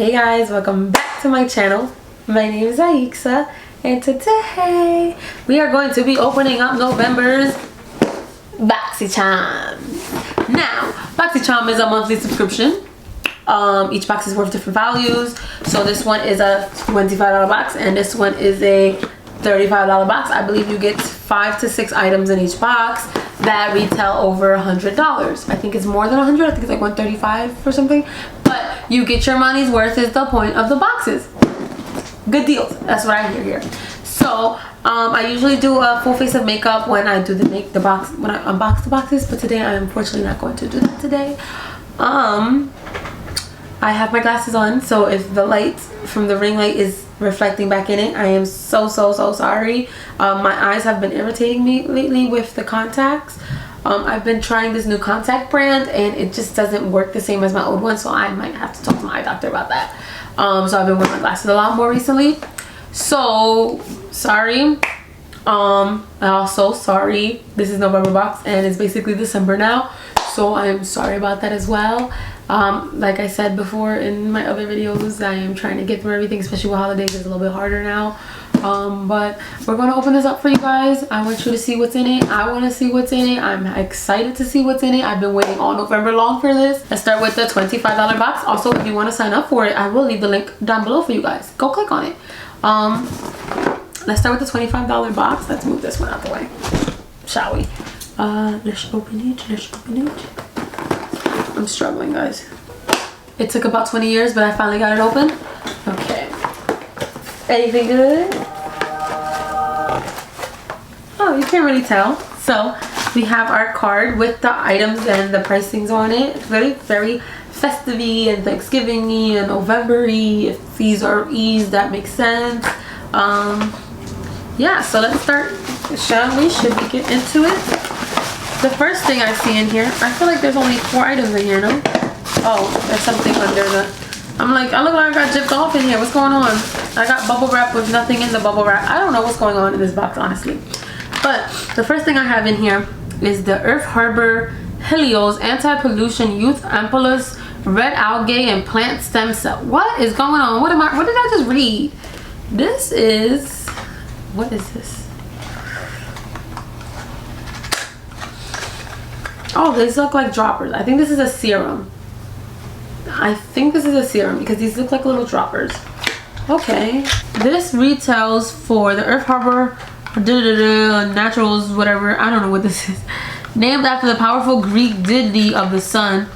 Hey guys, welcome back to my channel. My name is Aixa, and today we are going to be opening up November's Boxycharm. Now, Boxycharm is a monthly subscription. Each box is worth different values. So this one is a $25 box and this one is a $35 box. I believe you get 5 to 6 items in each box that retail over $100. I think it's more than 100. I think it's like 135 or something. But you get your money's worth is the point of the boxes. Good deals. That's what I hear here. So I usually do a full face of makeup when I do when I unbox the boxes, but today I am unfortunately not going to do that today. I have my glasses on, so if the light from the ring light is reflecting back in it, I am so sorry. My eyes have been irritating me lately with the contacts. I've been trying this new contact brand and it just doesn't work the same as my old one, so I might have to talk to my eye doctor about that. So I've been wearing my glasses a lot more recently, so sorry. Also sorry, this is November box and it's basically December now, so I am sorry about that as well. Like I said before in my other videos, I am trying to get through everything, especially with holidays. It's a little bit harder now. But we're going to open this up for you guys. I want you to see what's in it. I want to see what's in it. I'm excited to see what's in it. I've been waiting all November long for this. Let's start with the $25 box. Also, if you want to sign up for it, I will leave the link down below for you guys. Go click on it. Let's start with the $25 box. Let's move this one out the way, shall we? Let's open it. Let's open it. I'm struggling, guys. It took about 20 years, but I finally got it open. Okay. Anything good? Oh, you can't really tell. So we have our card with the items and the pricings on it. It's very festive-y and Thanksgiving-y and November-y. If these are E's, that makes sense. Yeah, so let's start, shall we? Should we get into it? The first thing I see in here, I feel like there's only 4 items in here, no? Oh, there's something under the... I look like I got gypped off in here. What's going on? I got bubble wrap with nothing in the bubble wrap. I don't know what's going on in this box, honestly. But the first thing I have in here is the Earth Harbor Helios Anti-Pollution Youth Ampulus Red Algae and Plant Stem Cell. What is going on? What did I just read? This is... What is this? Oh, these look like droppers. I think this is a serum. I think this is a serum because these look like little droppers. Okay. This retails for the Earth Harbor Naturals, whatever. I don't know what this is. Named after the powerful Greek deity of the sun.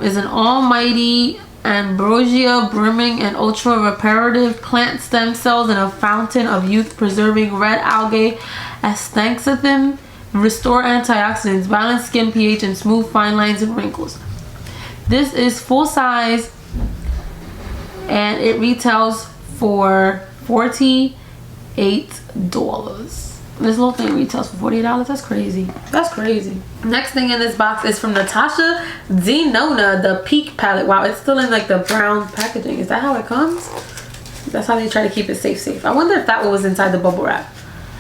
Is an almighty ambrosia brimming and ultra reparative plant stem cells and a fountain of youth preserving red algae astaxanthin. Restore antioxidants, balance skin pH, and smooth fine lines and wrinkles. This is full size and it retails for $48. This little thing retails for $48. That's crazy. That's crazy. Next thing in this box is from Natasha Denona, the Peak palette. Wow, it's still in like the brown packaging. Is that how it comes? That's how they try to keep it safe. I wonder if that one was inside the bubble wrap.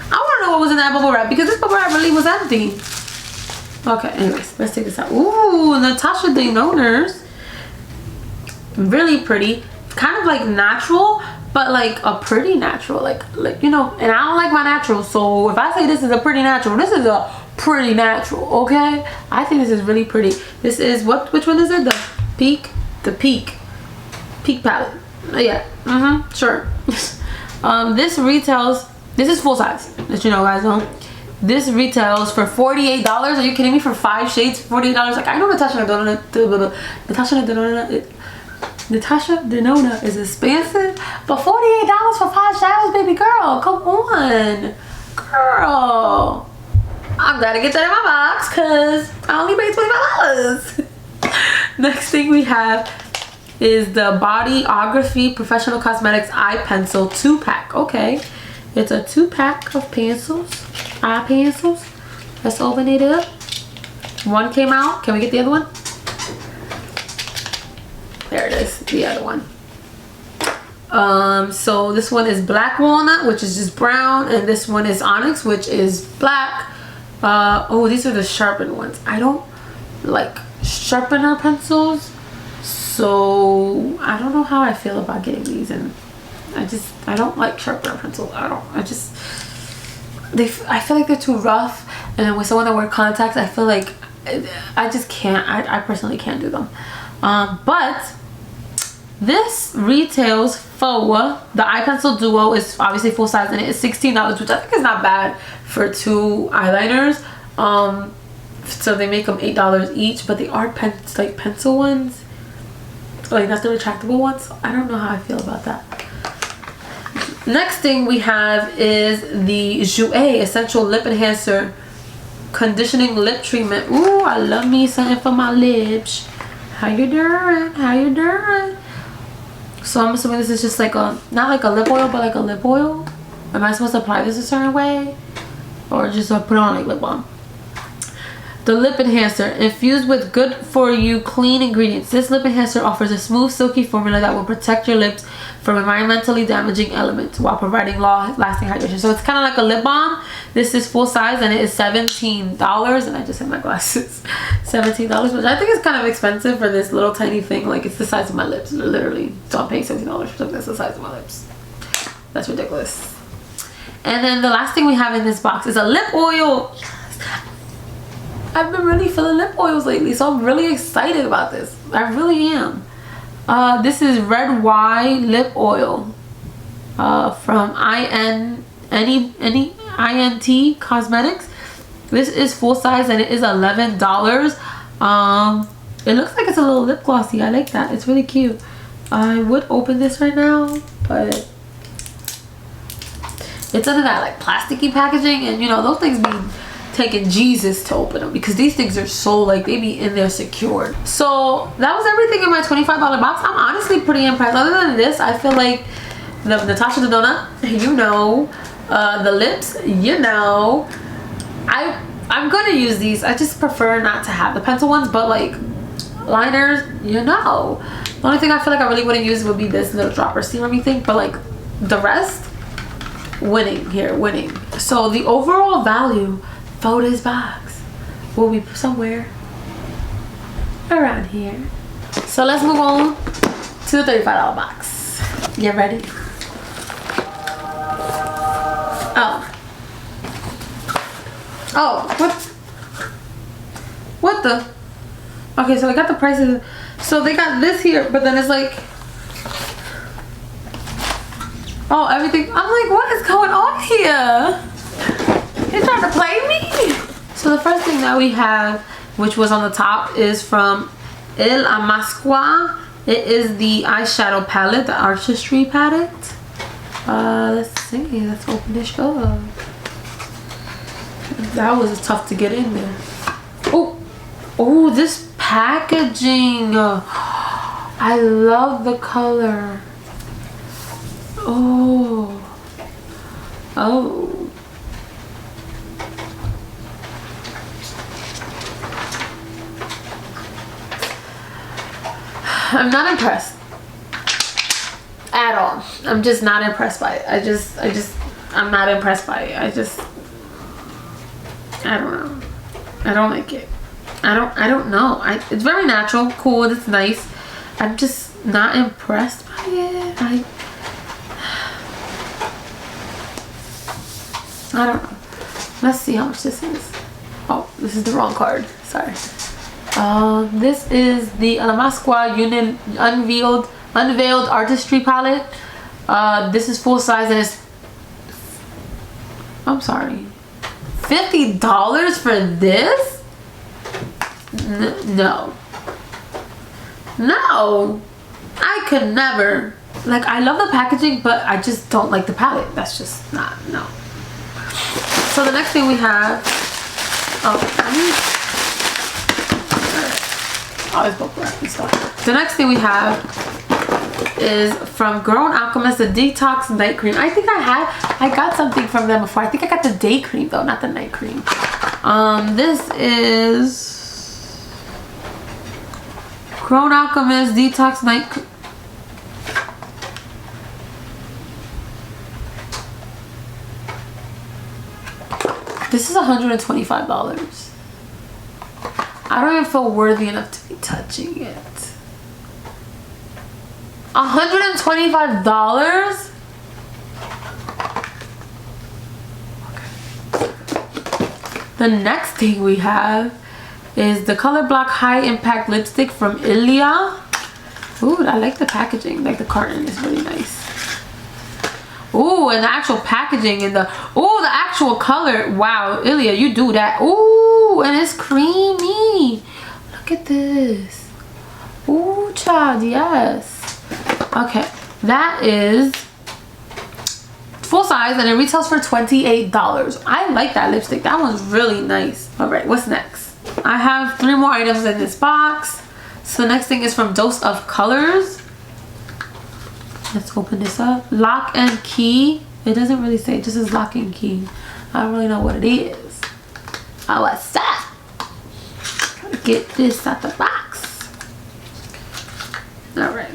I want to know what was in that bubble wrap because this bubble wrap really was empty. Okay, anyways, let's take this out. Ooh, Natasha Denona's. Really pretty. Kind of like natural, but like a pretty natural. Like you know, and I don't like my natural. So if I say this is a pretty natural, this is a pretty natural, okay? I think this is really pretty. This is which one is it? The Peak palette. Yeah, sure. This retails. This is full size, let you know, guys. This retails for $48. Are you kidding me? For 5 shades, $48. Like, I know Natasha Denona is expensive, but $48 for 5 shadows, baby girl. Come on, girl. I gotta get that in my box because I only paid $25. Next thing we have is the Bodyography Professional Cosmetics Eye Pencil 2-pack. Okay. It's a 2-pack of pencils, eye pencils. Let's open it up. One came out. Can we get the other one? There it is, the other one. So this one is Black Walnut, which is just brown, and this one is Onyx, which is black. Oh, these are the sharpened ones. I don't like sharpener pencils, So I don't know how I feel about getting these, and I don't like sharpener pencils. I feel like they're too rough, and then with someone that wear contacts, I feel like I just can't. I personally can't do them. But this retails for the eye pencil duo is obviously full size, and it is $16, which I think is not bad for 2 eyeliners. So they make them $8 each, but they are like pencil ones, like not the retractable ones. So I don't know how I feel about that. Next thing we have is the Jouer Essential Lip Enhancer Conditioning Lip Treatment. Ooh, I love me something for my lips. How you doing? How you doing? So I'm assuming this is just like a, not like a lip oil, but like a lip oil. Am I supposed to apply this a certain way? Or just put it on like lip balm? The lip enhancer, infused with good for you clean ingredients. This lip enhancer offers a smooth, silky formula that will protect your lips from environmentally damaging elements while providing lasting hydration. So it's kind of like a lip balm. This is full size and it is $17. And I just hit my glasses. $17, which I think is kind of expensive for this little tiny thing. Like, it's the size of my lips, literally. So I'm paying $17 for something that's the size of my lips. That's ridiculous. And then the last thing we have in this box is a lip oil. I've been really feeling lip oils lately, so I'm really excited about this. I really am. This is Red Y Lip Oil from INT Cosmetics. This is full size and it is $11. It looks like it's a little lip glossy. I like that. It's really cute. I would open this right now, but it's under that like plasticky packaging, and you know those things be taking Jesus to open them because these things are so like they be in there secured. So that was everything in my $25 box. I'm honestly pretty impressed. Other than this, I feel like the Natasha the Donut, you know, the lips, you know, I'm gonna use these. I just prefer not to have the pencil ones, but like liners, you know, the only thing I feel like I really wouldn't use would be this little dropper serum thing, but like the rest, winning here, winning. So the overall value for this box will be somewhere around here. So let's move on to the $35 box. Get ready. Oh, what the? Okay, so I got the prices. So they got this here, but then it's like, oh, everything. I'm like, what is going on here? You're trying to play me? So the first thing that we have, which was on the top, is from El Amasqua. It is the eyeshadow palette, the Artistry palette. Let's see. Let's open this up. That was tough to get in there. Oh, this packaging. I love the color. Oh. I'm not impressed at all. I'm just not impressed by it. I'm not impressed by it. I don't know. I don't like it. I don't know. It's very natural, cool, it's nice. I'm just not impressed by it. I don't know. Let's see how much this is. Oh, this is the wrong card. Sorry. This is the El Amasqua Unveiled Artistry palette. This is full size and it's, I'm sorry, $50 for this? No, I could never. Like, I love the packaging, but I just don't like the palette. That's just not, no. So the next thing we have, the next thing we have is from Grown Alchemist, the Detox Night Cream. I think I got something from them before. I think I got the day cream though, not the night cream. This is Grown Alchemist Detox Night Cream. This is $125. I don't even feel worthy enough to be touching it. $125? The next thing we have is the Color Block High Impact Lipstick from Ilia. Ooh, I like the packaging. Like the carton is really nice. Ooh, and the actual packaging and the actual color. Wow, Ilia, you do that. Ooh, and it's creamy. Look at this. Ooh, child, yes. Okay, that is full size and it retails for $28. I like that lipstick. That one's really nice. All right, what's next? I have 3 more items in this box. So the next thing is from Dose of Colors. Let's open this up. Lock and Key. It doesn't really say, it just says Lock and Key. I don't really know what it is. Oh, what's that? Gotta get this out the box. Alright.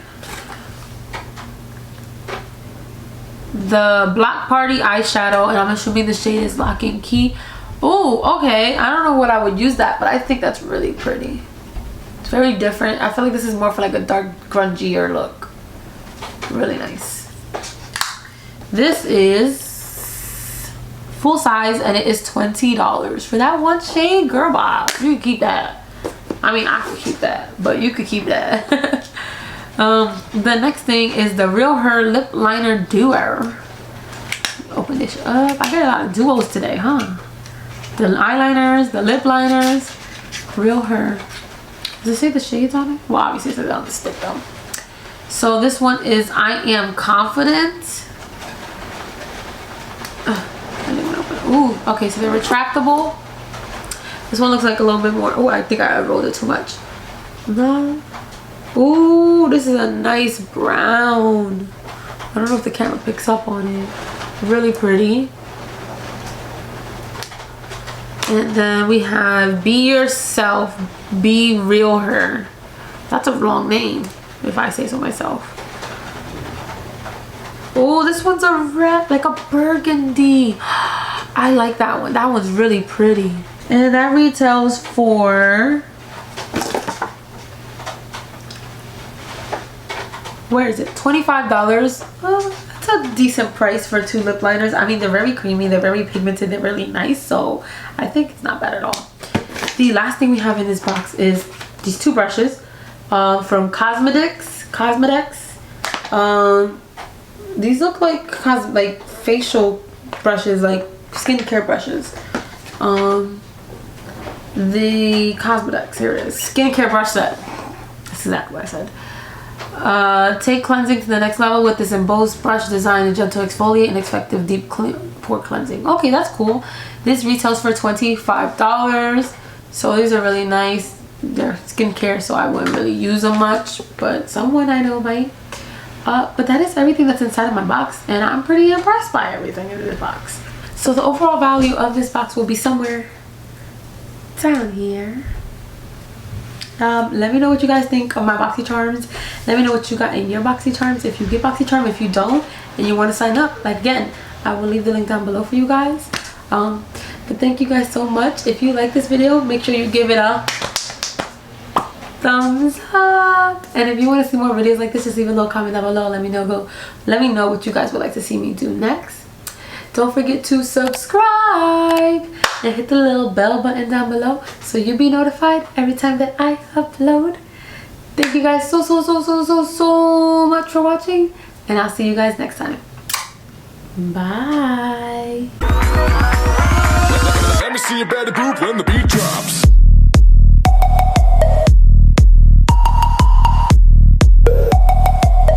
The Block Party eyeshadow, and I'm assuming the shade is Lock and Key. Oh, okay. I don't know what I would use that, but I think that's really pretty. It's very different. I feel like this is more for like a dark, grungier look. Really nice. This is full size and it is $20 for that one shade. Girl, Bob, you can keep that. I mean, I could keep that, but you could keep that. The next thing is the Real Her Lip Liner Duo. Open this up. I got a lot of duos today, huh? The eyeliners, the lip liners, Real Her. Does it say the shades on it? Well, obviously it says it on the stick though. So this one is I Am Confident. I didn't want to open it. Ooh, okay, so they're retractable. This one looks like a little bit more. Oh, I think I rolled it too much. No. Ooh, this is a nice brown. I don't know if the camera picks up on it. Really pretty. And then we have Be Yourself, Be Real Her. That's a long name, if I say so myself. Oh, this one's a red, like a burgundy. I like that one. That one's really pretty. And that retails for... Where is it? $25. Oh, that's a decent price for 2 lip liners. I mean, they're very creamy, they're very pigmented, they're really nice, so I think it's not bad at all. The last thing we have in this box is these 2 brushes from Cosmetics. These look like facial brushes, like skincare brushes. The Cosmetics, here it is. Skincare brush set. That's exactly what I said. Take cleansing to the next level with this embossed brush design, a gentle exfoliate and effective deep pore cleansing. Okay, that's cool. This retails for $25. So these are really nice. They're skincare, so I wouldn't really use them much, but someone I know might. But that is everything that's inside of my box, and I'm pretty impressed by everything in this box. So the overall value of this box will be somewhere down here. Let me know what you guys think of my Boxycharms. Let me know what you got in your Boxycharms. If you get Boxycharm, if you don't, and you want to sign up, like again, I will leave the link down below for you guys. But thank you guys so much. If you like this video, make sure you give it a thumbs up. And if you want to see more videos like this, just leave a little comment down below. Let me know what you guys would like to see me do next. Don't forget to subscribe and hit the little bell button down below so you'll be notified every time that I upload. Thank you guys so much for watching, and I'll see you guys next time. Bye. Let me see you better group when the beat drops.